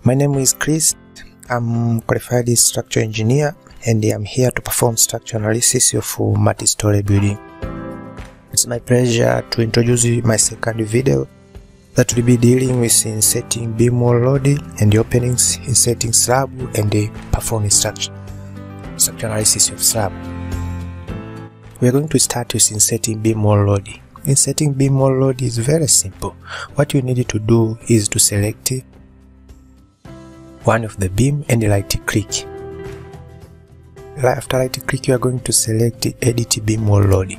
My name is Chris. I'm qualified structural engineer and I'm here to perform structural analysis of multi-story building. It's my pleasure to introduce you my second video that will be dealing with inserting beam wall load and the openings, inserting slab and performing structural analysis of slab. We are going to start with inserting beam wall load. Inserting beam wall load is very simple. What you need to do is to select one of the beam and right click. After right click, you are going to select edit beam wall load.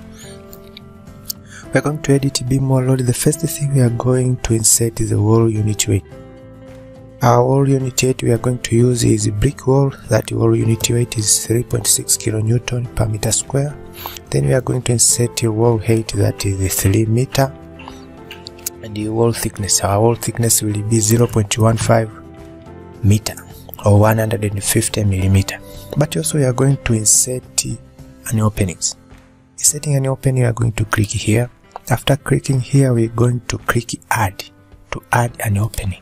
We are going to edit beam wall load. The first thing we are going to insert is the wall unit weight. Our wall unit weight we are going to use is brick wall. That wall unit weight is 3.6 kN per meter square. Then we are going to insert a wall height, that is 3 meter, and the wall thickness. Our wall thickness will be 0.15 meter or 150 millimeter. But also we are going to insert an openings. Inserting an opening, we are going to click here. After clicking here, we are going to click add to add an opening.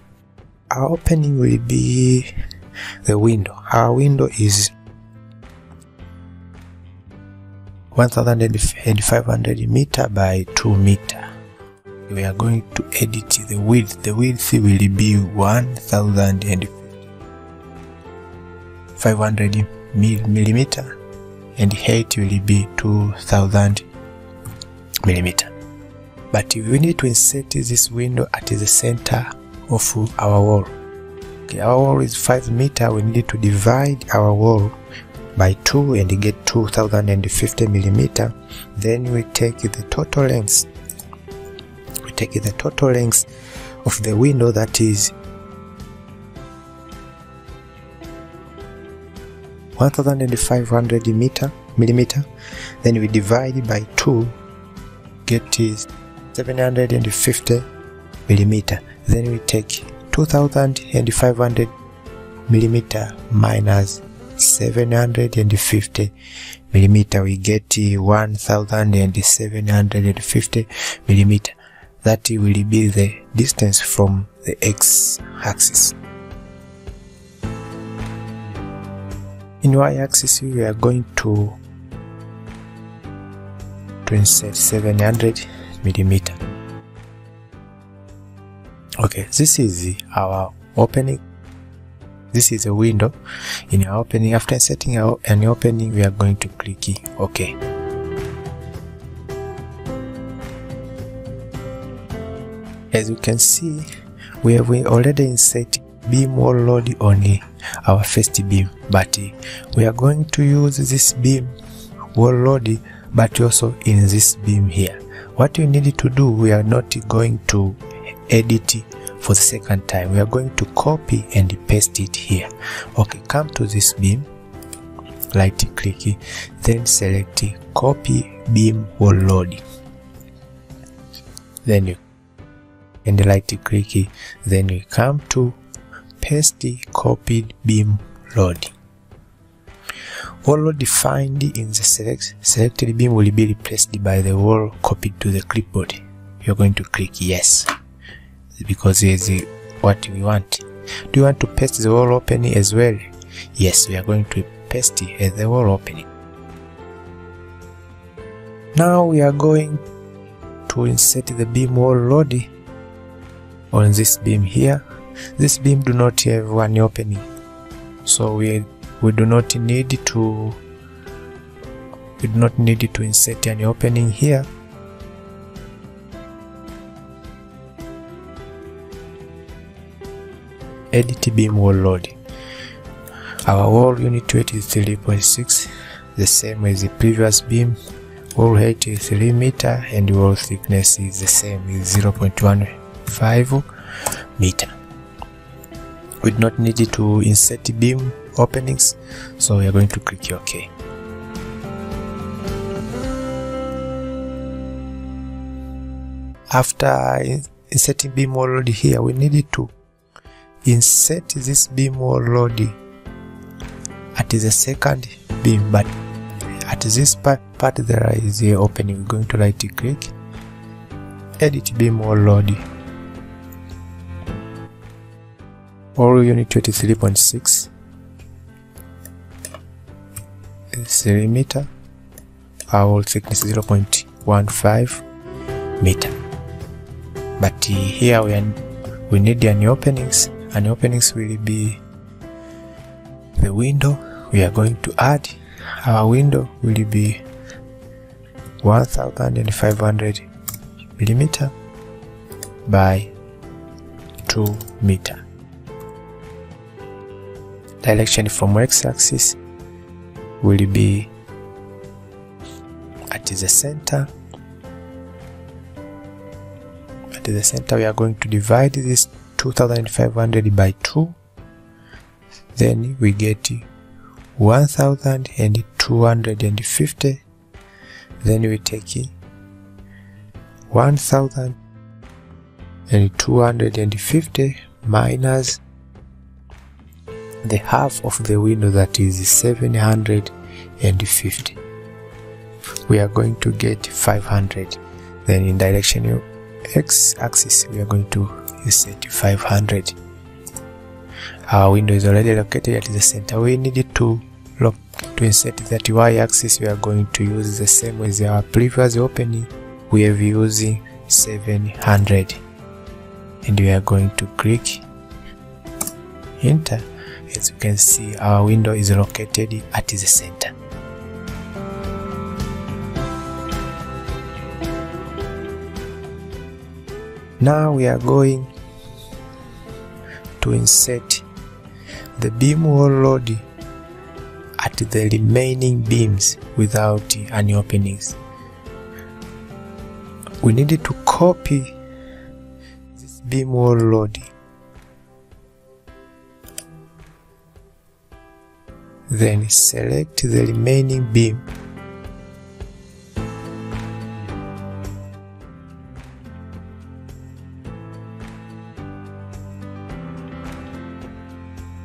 Our opening will be the window. Our window is 1500 meter by 2 meter. We are going to edit the width. The width will be 1500 millimeter and height will be 2000 millimeter. But we need to insert this window at the center of our wall. Okay, our wall is 5 meter. We need to divide our wall by 2 and get 2050 millimeter. Then we take the total length. We take the total length of the window, that is 1500 millimeter. Then we divide by 2, get is 750 millimeter. Then we take 2500 millimeter minus 750 millimeter. We get 1750 millimeter. That will be the distance from the x-axis. In y-axis, we are going to insert 700 millimeter. Okay, this is our opening. This is a window in our opening. After inserting an opening, we are going to click OK. As you can see, we have already inserted beam wall load on our first beam, but we are going to use this beam wall load but also in this beam here. What you need to do, we are not going to edit for the second time. We are going to copy and paste it here. Okay, come to this beam, right click, then select copy beam wall load. Then you and right click, then we come to paste the copied beam load. Wall load defined in the selected beam will be replaced by the wall copied to the clipboard. You're going to click yes, because it's what we want. Do you want to paste the wall opening as well? Yes, we are going to paste it as the wall opening. Now we are going to insert the beam wall load on this beam here. This beam do not have one opening, so we do not need to insert any opening here. Edit beam wall load. Our wall unit weight is 3.6, the same as the previous beam. Wall height is 3 meter and wall thickness is the same, is 0.15 meter. We do not need to insert beam openings, so we are going to click OK. After inserting beam wall load here, we need to insert this beam wall load at the second beam, but at this part there is a opening. We're going to right click, edit beam wall load. Wall unit weight is 3.6. 3 meter. Our wall thickness is 0.15 meter. But here we need any openings. Any openings will be the window we are going to add. Our window will be 1500 millimeter by 2 meter. Direction from x-axis will be at the center. At the center we are going to divide this 2500 by 2. Then we get 1250. Then we take 1250 minus the half of the window, that is 750. We are going to get 500. Then in direction x-axis we are going to insert 500. Our window is already located at the center. We need to insert that y-axis. We are going to use the same as our previous opening. We are using 700, and we are going to click enter. As you can see, our window is located at the center. Now we are going to insert the beam wall load at the remaining beams without any openings. We need to copy this beam wall load. Then select the remaining beam.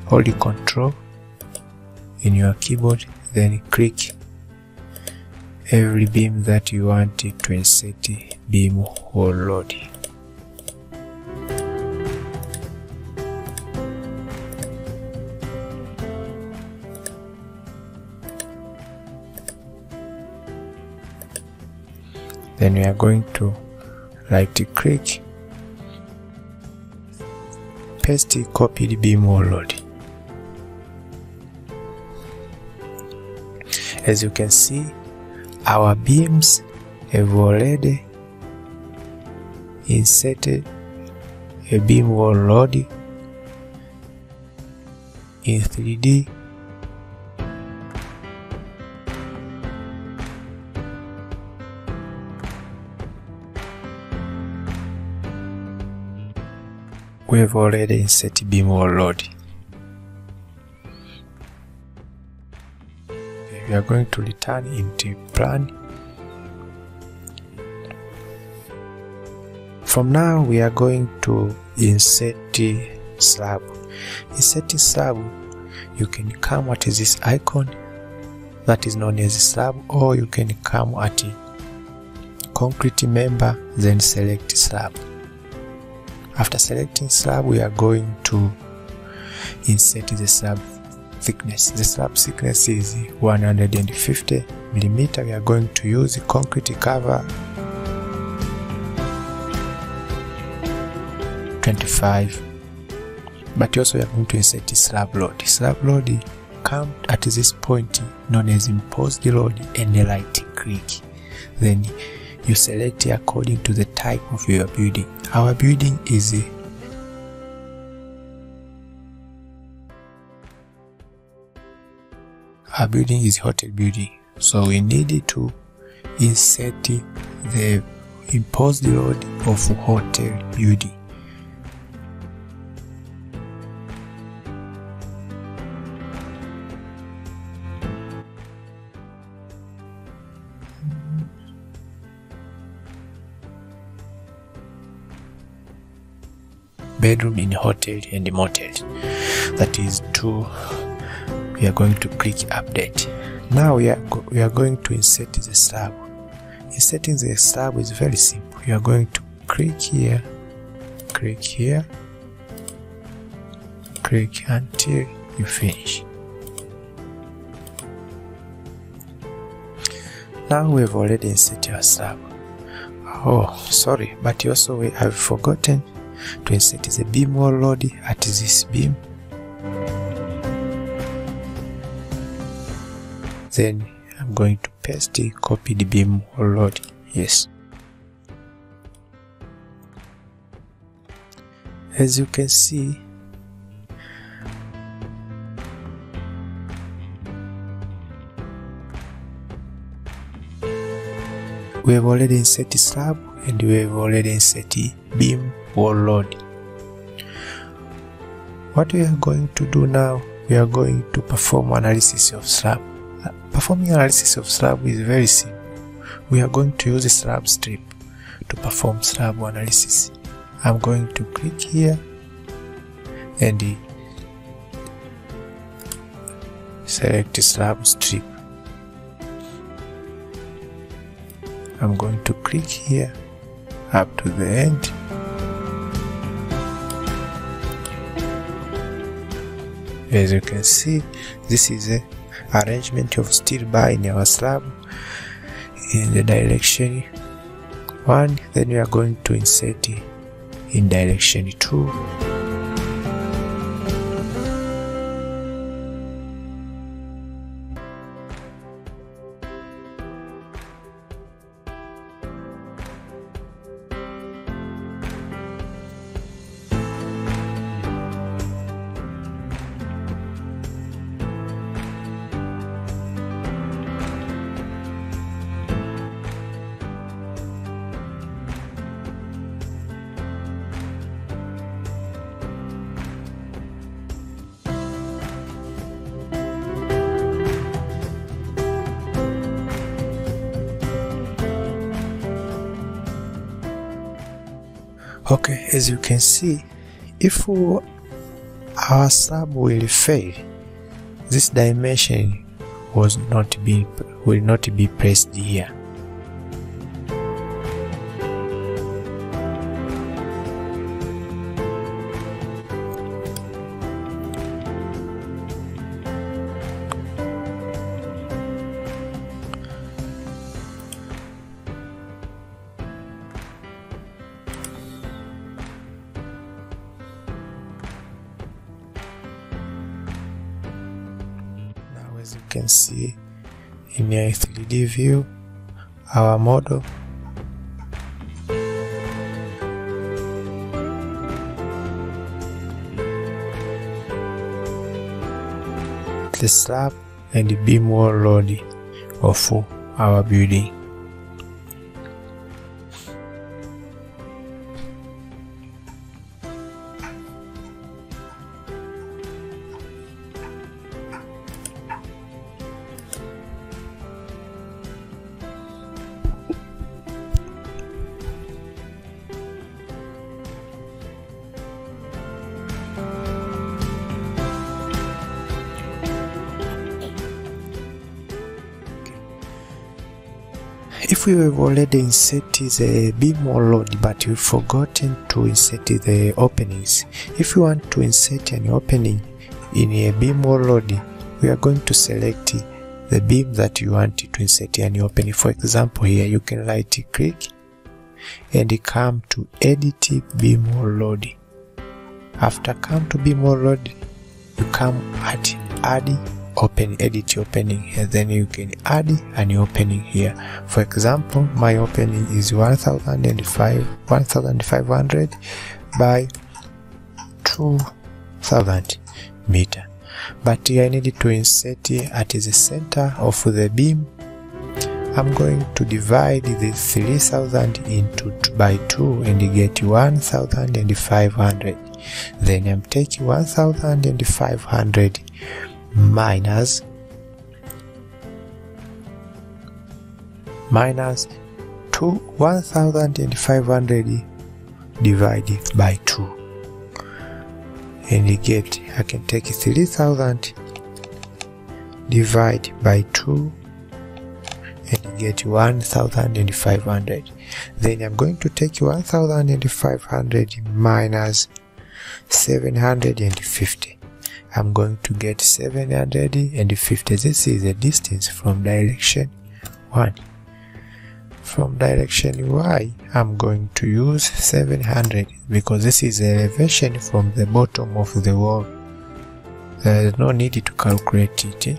Hold Ctrl in your keyboard, then click every beam that you want to insert beam wall load. Then we are going to right click, paste copied beam wall load. As you can see, our beams have already inserted a beam wall load in 3D. We have already inserted beam wall load. We are going to return into plan. From now we are going to insert the slab. Inserting slab, you can come at this icon that is known as slab, or you can come at concrete member, then select slab. After selecting slab, we are going to insert the slab thickness. The slab thickness is 150 millimeter. We are going to use concrete cover 25, but also we are going to insert the slab load. Slab load come at this point known as imposed load, and right click. Then you select according to the type of your building. Our building is hotel building, so we need to insert the imposed load of hotel building. Bedroom in hotel and motel, that is 2. We are going to click update. Now we are going to insert the slab. Inserting the slab is very simple. You are going to click here, click here, click until you finish. Now we've already inserted our slab. Oh, sorry, but also we have forgotten to insert the beam wall load at this beam. Then I'm going to paste the copied beam wall load. Yes. As you can see, we have already inserted slab and we have already inserted beam wall load. What we are going to do now, we are going to perform analysis of slab. Performing analysis of slab is very simple. We are going to use a slab strip to perform slab analysis. I'm going to click here and select slab strip. I'm going to click here up to the end. As you can see, this is a arrangement of steel bar in our slab in the direction 1. Then we are going to insert in direction 2. Okay, as you can see, if our slab will fail, this dimension will not be placed here. As you can see in a 3D view, our model the slab and the beam wall load of our building. If we have already inserted the beam wall load but we've forgotten to insert the openings, if you want to insert an opening in a beam wall load, we are going to select the beam that you want to insert an opening. For example, here you can right click and come to edit beam wall load. After come to beam wall load, you come at add open, edit opening, and then you can add an opening here. For example, my opening is 1500 by 2000 meter, but I need to insert at the center of the beam. I'm going to divide the 3000 into by 2 and get 1500. Then I'm taking 1500 minus 1500 divided by 2 and get, I can take 3000 divide by 2 and get 1500. Then I'm going to take 1500 minus 750. I'm going to get 750. This is the distance from direction 1. From direction Y, I'm going to use 700 because this is the elevation from the bottom of the wall. There is no need to calculate it.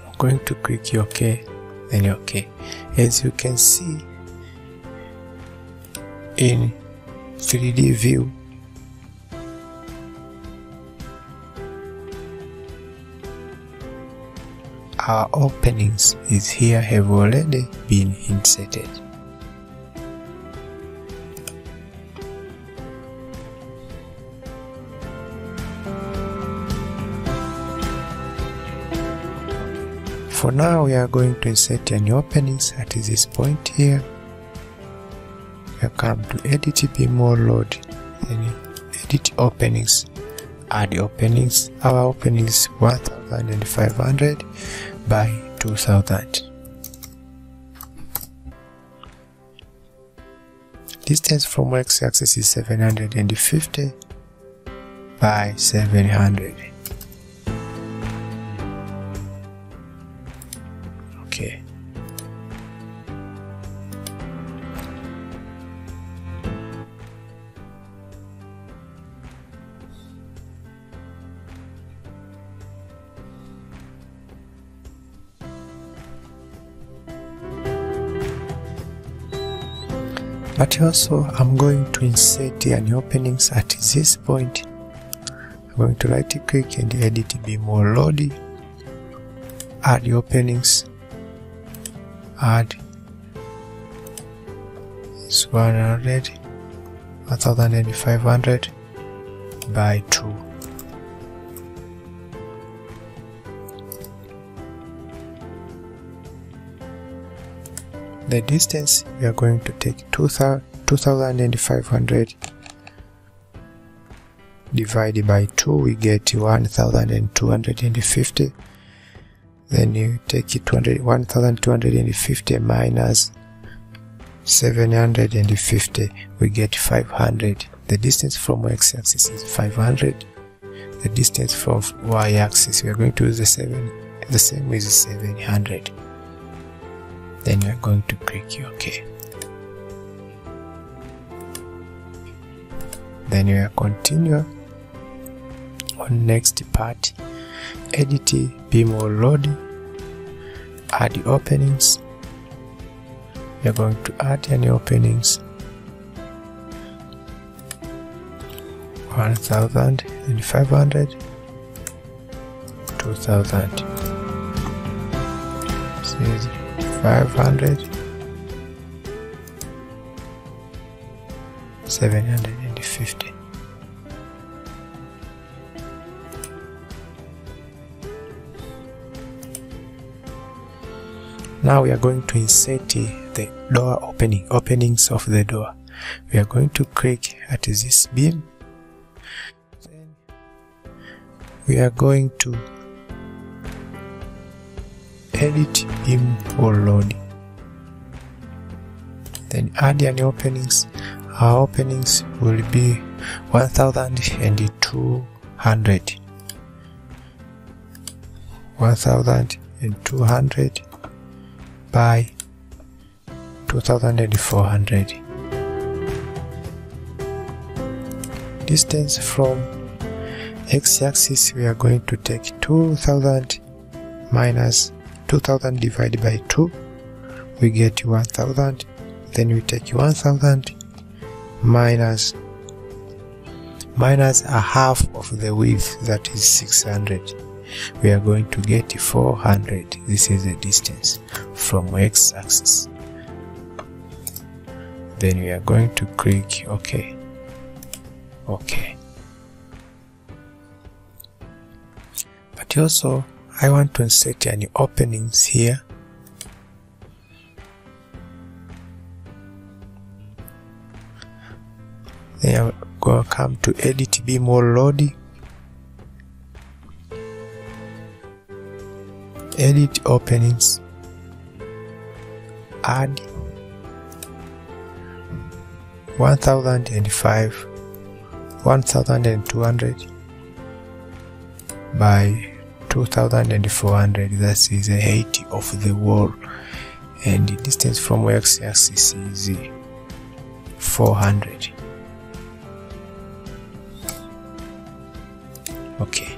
I'm going to click OK, then OK. As you can see in 3D view, our openings is here have already been inserted. For now, we are going to insert any openings at this point here. We come to Edit Beam or Load, and Edit Openings, Add Openings. Our opening is 1500 by 2000. Distance from x-axis is 750 by 700. Okay. But also I'm going to insert any openings at this point. I'm going to right click and Edit Beam or Load, add openings, add is 100, 1500 by 2. The distance we are going to take 2500 divided by 2, we get 1250. Then you take it 1250 minus 750, we get 500. The distance from x-axis is 500. The distance from y-axis, we are going to use the same as 700. Then we are going to click OK. Then we are continue on next part. Edit Beam or Load, add openings. We are going to add any openings 1500, 2000. This is 500, 750. Now we are going to insert the door openings of the door. We are going to click at this beam. Then we are going to Edit Beam or Load. Then add any openings. Our openings will be 1200. 1200 by 2400. Distance from x-axis, we are going to take 2000 minus 2000 divided by 2, we get 1000. Then we take 1000 minus a half of the width, that is 600. We are going to get 400. This is the distance from x-axis. Then we are going to click OK. OK. But also I want to insert any openings here. Then I'm going to come to Edit Beam or Load, Edit Openings, add 1005, 1200 by 2400. That is the height of the wall, and the distance from x-axis is 400. Okay.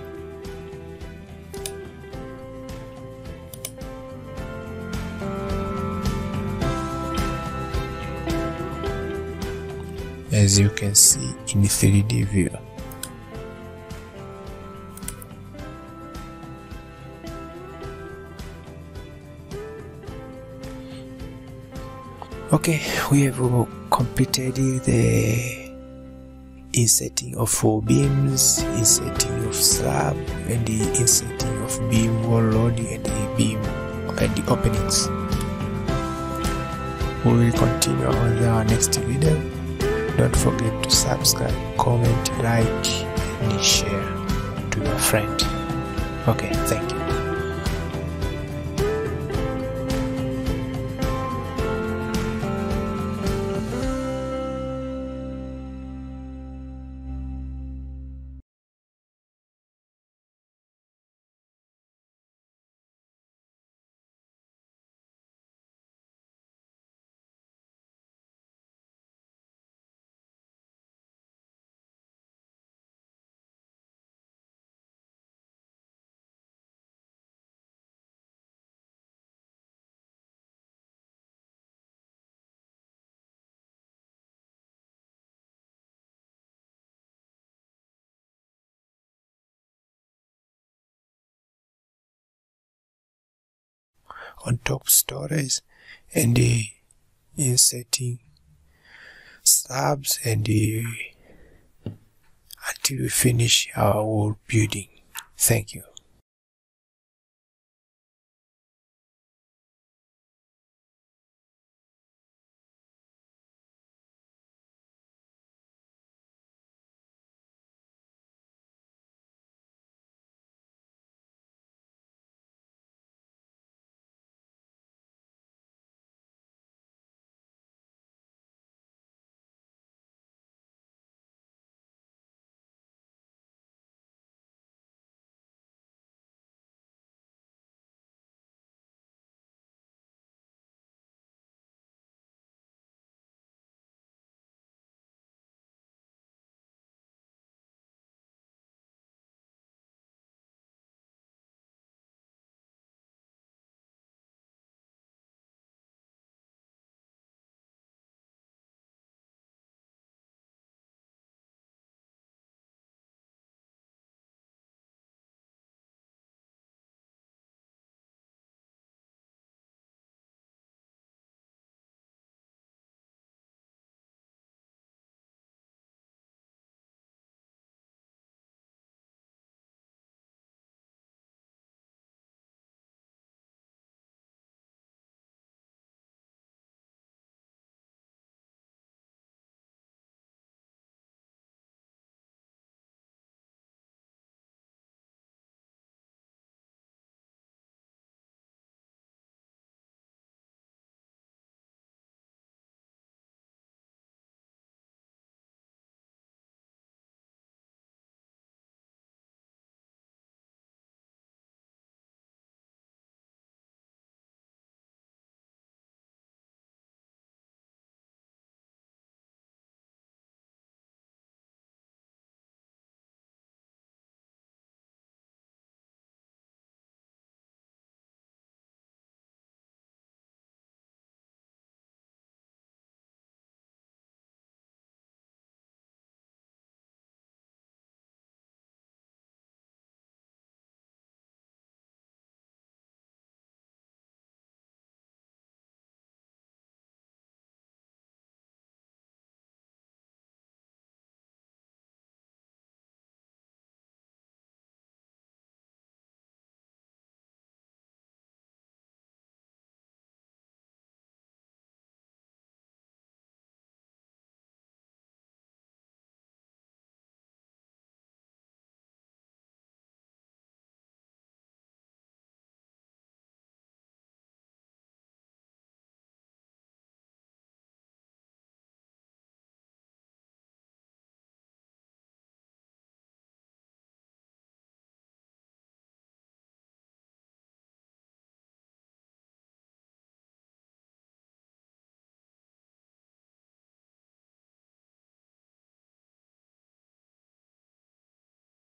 As you can see in 3D view. Okay, we have completed the inserting of beams, inserting of slab, and the inserting of beam wall load and the beam and the openings. We will continue on our next video. Don't forget to subscribe, comment, like, and share to your friend. Okay, thank you. On top storage and inserting slabs and until we finish our wall building. Thank you.